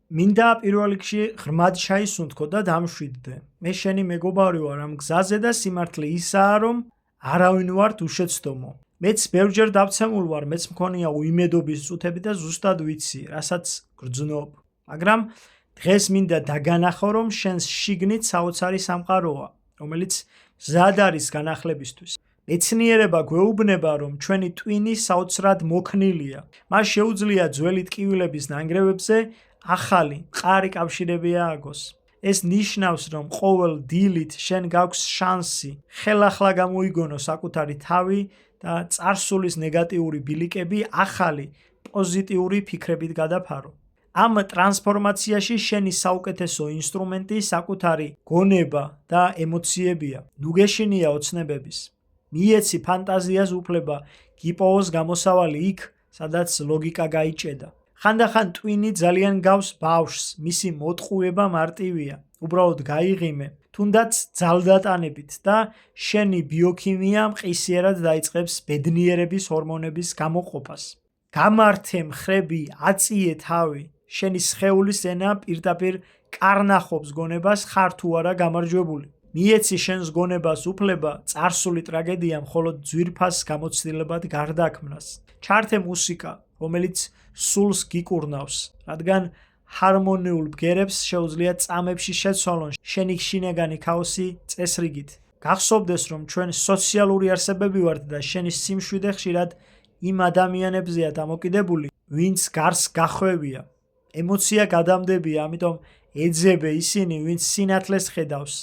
მინდა პირველ რიგში ღრმად ჩაისუნთქო და დამშვიდდე. მე შენი მეგობარი ვარ ამ გზაზე და სიმართლე ისაა, რომ არავინ ვარ უშეცდომო. მეც ბევრჯერ დავცემულ ვარ, მეც მქონია უიმედობის წუთები და ზუსტად ვიცი, რასაც გრძნობ. მაგრამ დღეს მინდა დაგანახო, რომ შენს შიგნით საოცარი სამყაროა, რომელიც მზად არის განახლებისთვის. მეცნიერება გვეუბნება, რომ ჩვენი ტვინი საოცრად მოქნილია. მას შეუძლია ძველი ტკივილების ნანგრევებზე ახალი, მყარი კავშირები ააგოს. ეს ნიშნავს, რომ ყოველ დილით შენ გაქვს შანსი ხელახლა გამოიგონო საკუთარი თავი და წარსულის ნეგატიური ბილიკები ახალი, პოზიტიური ფიქრებით გადაფარო. ამ ტრანსფორმაციაში შენი საუკეთესო ინსტრუმენტი საკუთარი გონება და ემოციებია. ნუ გეშინია ოცნებების. მიეცი ფანტაზიას უფლება გიპოვოს გამოსავალი იქ, სადაც ლოგიკა გაიჭედა. ხანდახან ტვინი ძალიან გავს ბავშვს, მისი მოტყუება მარტივია. უბრალოდ გაიღიმე, თუნდაც ძალდატანებით და შენი ბიოქიმია მყისიერად დაიწყებს ბედნიერების ჰორმონების გამოყოფას. გამართე მხრები, აწიე თავი. შენი სხეულის ენა პირდაპირ კარნახობს გონებას ხარ თუ არა გამარჯვებული. მიეცი შენს გონებას უფლება წარსული ტრაგედია მხოლოდ ძვირფას გამოცდილებად გარდაქმნას. ჩართე მუსიკა, რომელიც სულს გიკურნავს, რადგან ჰარმონიულ ბგერებს შეუძლია წამებში შეცვალონ შენი შინაგანი ქაოსი წესრიგით. გახსოვდეს, რომ ჩვენ სოციალური არსებები ვართ და შენი სიმშვიდე ხშირად იმ ადამიანებზეა დამოკიდებული, ვინც გარს გახვევია. ემოცია გადამდებია, ამიტომ ეძებე ისინი, ვინც სინათლეს ხედავს.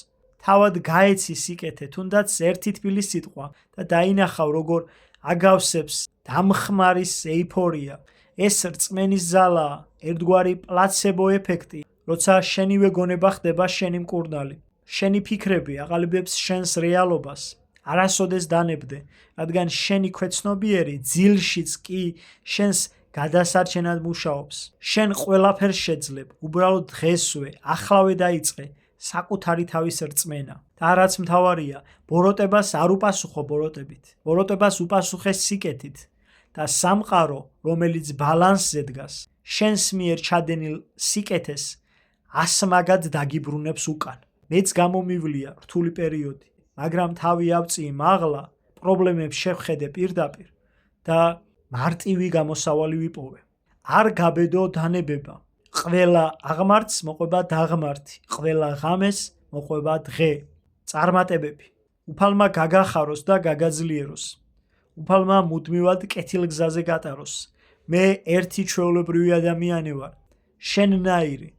თავად გაეცი სიკეთე, თუნდაც ერთი თბილი სიტყვა და დაინახავ, როგორ აგავსებს დამხმარის ეიფორია. ეს რწმენის ძალაა, ერთგვარი პლაცებო ეფექტი, როცა შენივე გონება ხდება შენი მკურნალი. შენი ფიქრები აყალიბებს შენს რეალობას. არასოდეს დანებდე, რადგან შენი ქვეცნობიერი ძილშიც კი შენს გადასარჩენად მუშაობს. შენ ყველაფერს შეძლებ, უბრალოდ დღესვე, ახლავე დაიწყე საკუთარი თავის რწმენა. და რაც მთავარია, ბოროტებას არ უპასუხო ბოროტებით, ბოროტებას უპასუხე სიკეთით. და სამყარო, რომელიც ბალანსზე დგას, შენს მიერ ჩადენილ სიკეთეს ასმაგად დაგიბრუნებს უკან. მეც გამომივლია რთული პერიოდი, მაგრამ თავი ავწიე მაღლა, პრობლემებს შევხედე პირდაპირ და მარტივი გამოსავალი ვიპოვე. არ გაბედო დანებება. ყველა აღმართს მოყვება დაღმართი, ყველა ღამეს მოყვება დღე. წარმატებები. უფალმა გაგახაროს და გაგაძლიეროს. უფალმა მუდმივად კეთილგზაზე გატაროს. მე ერთი ჩვეულებრივი ადამიანი ვარ. შენნაირი,